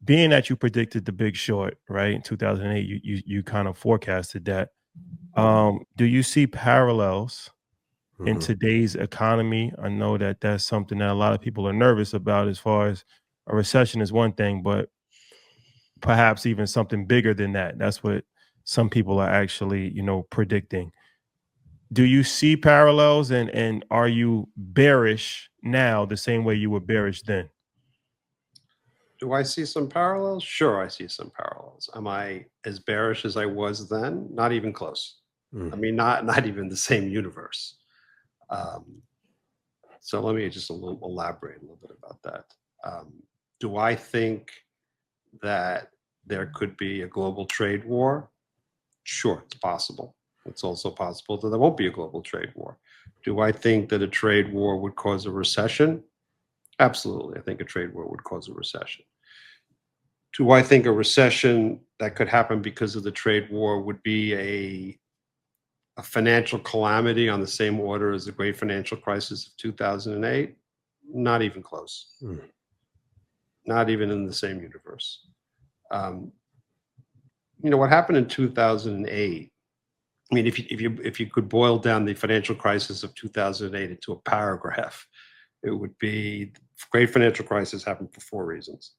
being that you predicted the Big Short, right, in 2008, you kind of forecasted that. Do you see parallels in Hmm. today's economy? I know that that's something that a lot of people are nervous about. As far as a recession is one thing, but perhaps even something bigger than that. That's what some people are actually, predicting. Do you see parallels, and are you bearish now the same way you were bearish then? Do I see some parallels? Sure, I see some parallels. Am I as bearish as I was then? Not even close. I Mm. mean, not even the same universe. Um, so let me just elaborate a little bit about that. Um, do I think that there could be a global trade war? Sure, it's possible. It's also possible that there won't be a global trade war. Do I think that a trade war would cause a recession? Absolutely. I think a trade war would cause a recession. Do I think a recession that could happen because of the trade war would be a financial calamity on the same order as the great financial crisis of 2008? Not even close. Mm. Not even in the same universe. Um, what happened in 2008? I mean, if you could boil down the financial crisis of 2008 into a paragraph, it would be the great financial crisis happened for four reasons.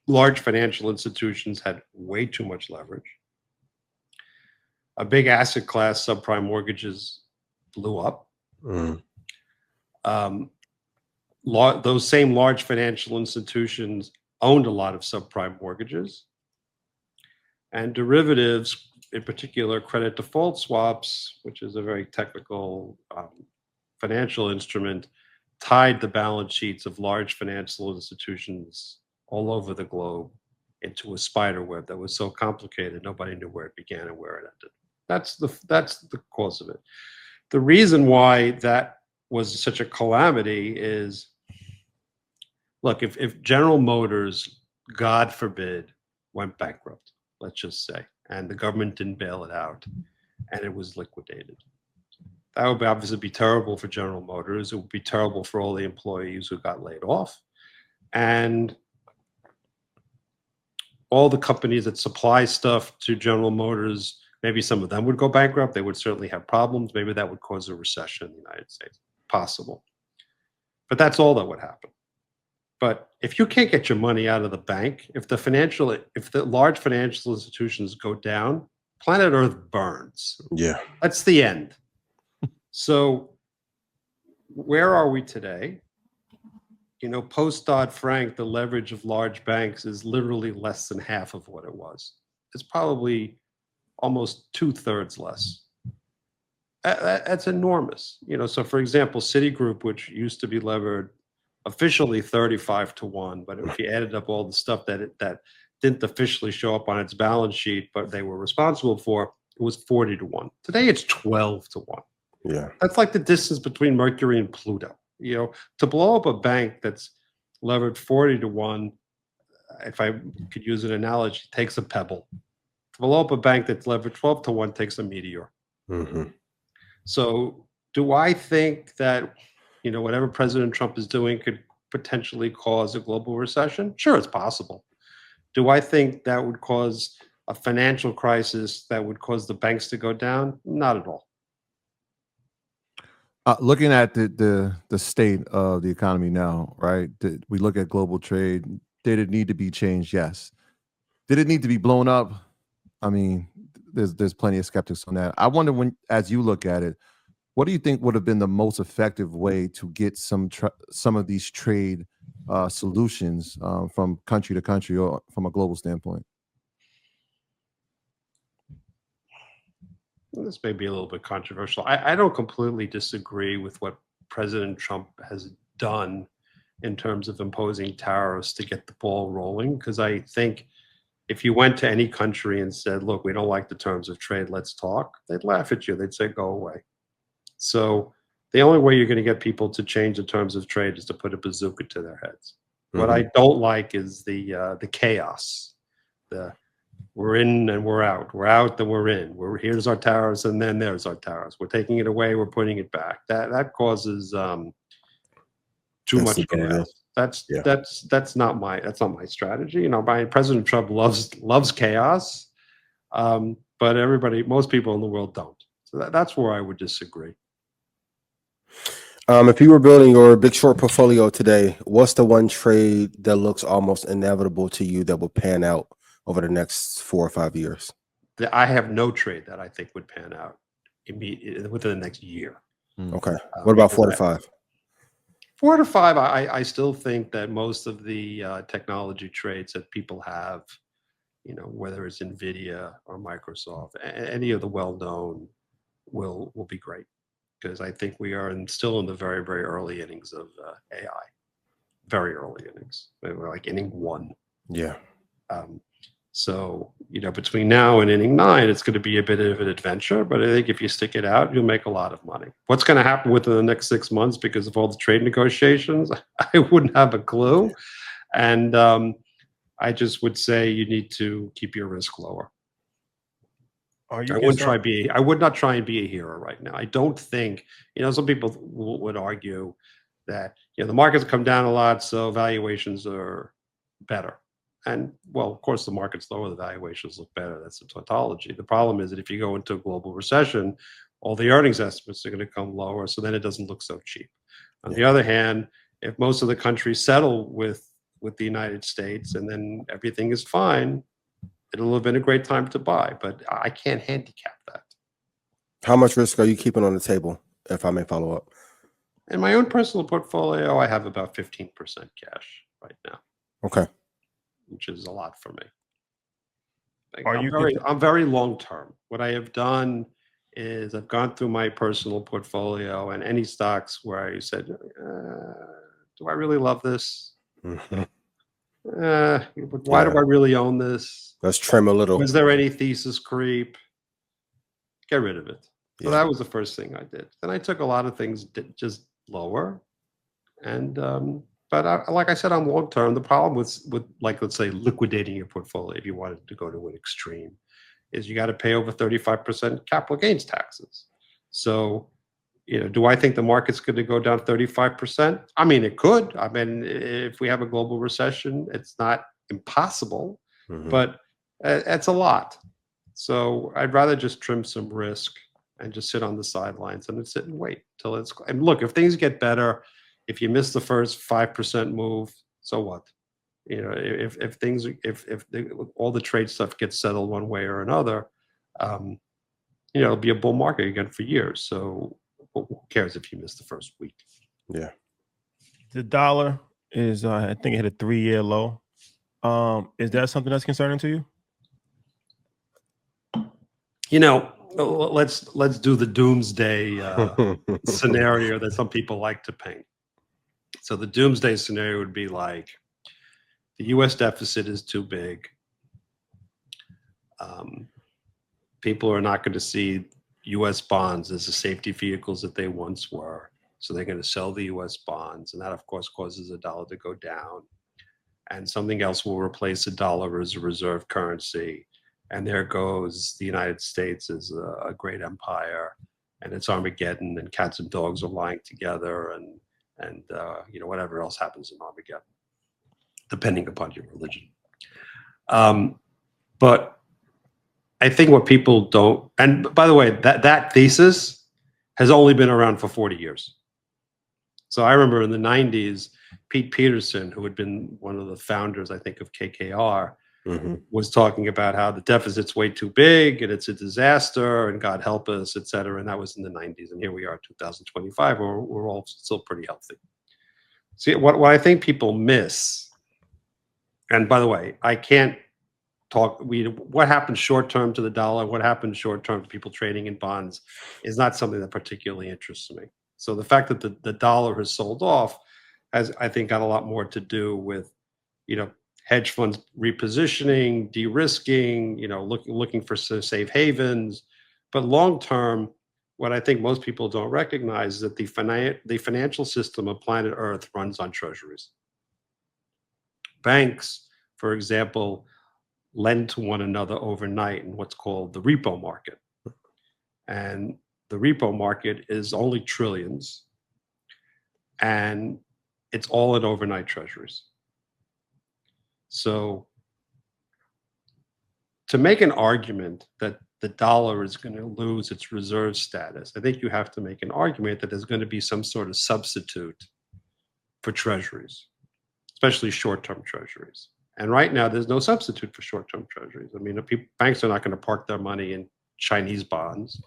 Large financial institutions had way too much leverage. A big asset class, subprime mortgages, blew up. Mm. Um, those same large financial institutions owned a lot of subprime mortgages, and derivatives, in particular credit default swaps, which is a very technical financial instrument, tied the balance sheets of large financial institutions all over the globe into a spider web that was so complicated nobody knew where it began and where it ended. That's the cause of it. The reason why that was such a calamity is, look, if General Motors, God forbid, went bankrupt, let's just say, and the government didn't bail it out and it was liquidated, that would obviously be terrible for General Motors. It would be terrible for all the employees who got laid off. And all the companies that supply stuff to General Motors, maybe some of them would go bankrupt. They would certainly have problems. Maybe that would cause a recession in the United States. Possible. But that's all that would happen. But if you can't get your money out of the bank, if the large financial institutions go down, planet Earth burns. Yeah. That's the end. So where are we today? Post-Dodd-Frank, the leverage of large banks is literally less than half of what it was. It's probably almost 2/3 less. That's enormous. So for example, Citigroup, which used to be levered officially 35-1, but if you added up all the stuff that didn't officially show up on its balance sheet, but they were responsible for, it was 40-1. Today it's 12-1. Yeah. That's like the distance between Mercury and Pluto. To blow up a bank that's levered 40-1, if I could use an analogy, takes a pebble. To blow up a bank that's levered 12-1 takes a meteor. Hmm. So do I think that, whatever President Trump is doing could potentially cause a global recession? Sure, it's possible. Do I think that would cause a financial crisis that would cause the banks to go down? Not at all. Looking at the state of the economy now, right? We look at global trade. Did it need to be changed? Yes. Did it need to be blown up? I mean, there's plenty of skeptics on that. I wonder, as you look at it, what do you think would have been the most effective way to get some of these trade solutions from country to country or from a global standpoint? This may be a little bit controversial. I don't completely disagree with what President Trump has done in terms of imposing tariffs to get the ball rolling, because I think if you went to any country and said, look, we don't like the terms of trade, let's talk, they'd laugh at you. They'd say, go away. So the only way you're going to get people to change the terms of trade is to put a bazooka to their heads. Mm-hmm. What I don't like is the chaos. We're in and we're out. We're out, then we're in. Here's our tariffs, and then there's our tariffs. We're taking it away. We're putting it back. That causes too much Instability. chaos. Yeah. That's not my strategy. You know, President Trump loves chaos, but most people in the world don't. So that's where I would disagree. If you were building your Big Short portfolio today, what's the one trade that looks almost inevitable to you that will pan out over the next 4 or 5 years? I have no trade that I think would pan out within the next year. Okay. What about 4 to 5? 4 to 5, I still think that most of the technology trades that people have, you know, whether it's Nvidia or Microsoft, any of the well-known will be great, because I think we are still in the very, very early innings of AI. Very early innings. We're like inning 1. Yeah. So, you know, between now and inning 9, it's going to be a bit of an adventure, but I think if you stick it out, you'll make a lot of money. What's going to happen within the next 6 months because of all the trade negotiations, I wouldn't have a clue. And I just would say you need to keep your risk lower. Are you I would not try and be a hero right now. I don't think, you know, some people would argue that, you know, the market's come down a lot, so valuations are better. And well, of course, the market's lower, the valuations look better. That's a tautology. The problem is that if you go into a global recession, all the earnings estimates are going to come lower, so then it doesn't look so cheap. On the other hand, if most of the countries settle with the United States and then everything is fine, it'll have been a great time to buy. But I can't handicap that. How much risk are you keeping on the table, if I may follow up? In my own personal portfolio, I have about 15% cash right now. Okay. Which is a lot for me. Are I'm very long term. What I have done is I've gone through my personal portfolio and any stocks where I said, do I really love this? Mm-hmm. Why do I really own this? Let's trim a little. Was there any thesis creep? Get rid of it. So Yeah. that was the first thing I did. Then I took a lot of things just lower, and but like I said, I'm long term. The problem with like, let's say, liquidating your portfolio, if you wanted to go to an extreme, is you got to pay over 35% capital gains taxes. So, you know, do I think the market's going to go down 35%? I mean, it could. I mean, if we have a global recession, it's not impossible, but it's a lot. So I'd rather just trim some risk and just sit on the sidelines and sit and wait till it's. And look, if things get better, if you miss the first 5% move, so what? You know, if all the trade stuff gets settled one way or another, you know, it'll be a bull market again for years. So who cares if you miss the first week? Yeah. The dollar is, I think it hit a 3-year low. Is that something that's concerning to you? You know, let's do the doomsday scenario that some people like to paint. So the doomsday scenario would be like, the U.S. deficit is too big. People are not going to see U.S. bonds as the safety vehicles that they once were. So they're going to sell the U.S. bonds. And that, of course, causes the dollar to go down. And something else will replace the dollar as a reserve currency. And there goes the United States as a great empire. And it's Armageddon, and cats and dogs are lying together, and you know, whatever else happens in Armageddon, depending upon your religion. But I think what people don't, and by the way, that thesis has only been around for 40 years. So I remember in the 90s, Pete Peterson, who had been one of the founders, I think, of KKR, was talking about how the deficit's way too big and it's a disaster and God help us, et cetera. And that was in the 90s. And here we are, 2025, where we're all still pretty healthy. See, what I think people miss, and by the way, I can't talk, what happens short term to the dollar, what happens short term to people trading in bonds is not something that particularly interests me. So the fact that the dollar has sold off has, I think, got a lot more to do with, you know, hedge funds repositioning, de-risking, you know, looking for safe havens. But long term, what I think most people don't recognize is that the financial system of planet Earth runs on treasuries. Banks, for example, lend to one another overnight in what's called the repo market. And the repo market is only trillions. And it's all in overnight treasuries. So to make an argument that the dollar is going to lose its reserve status, I think you have to make an argument that there's going to be some sort of substitute for treasuries, especially short-term treasuries. And right now, there's no substitute for short-term treasuries. I mean, banks are not going to park their money in Chinese bonds.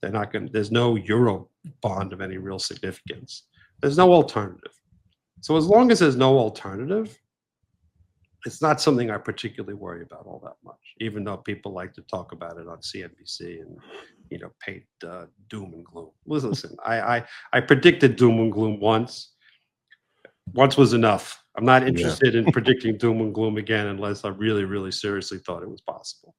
They're not going. There's no euro bond of any real significance. There's no alternative. So as long as there's no alternative, it's not something I particularly worry about all that much, even though people like to talk about it on CNBC and, paint doom and gloom. Listen, I predicted doom and gloom once. Once was enough. I'm not interested in predicting doom and gloom again unless I really, really seriously thought it was possible.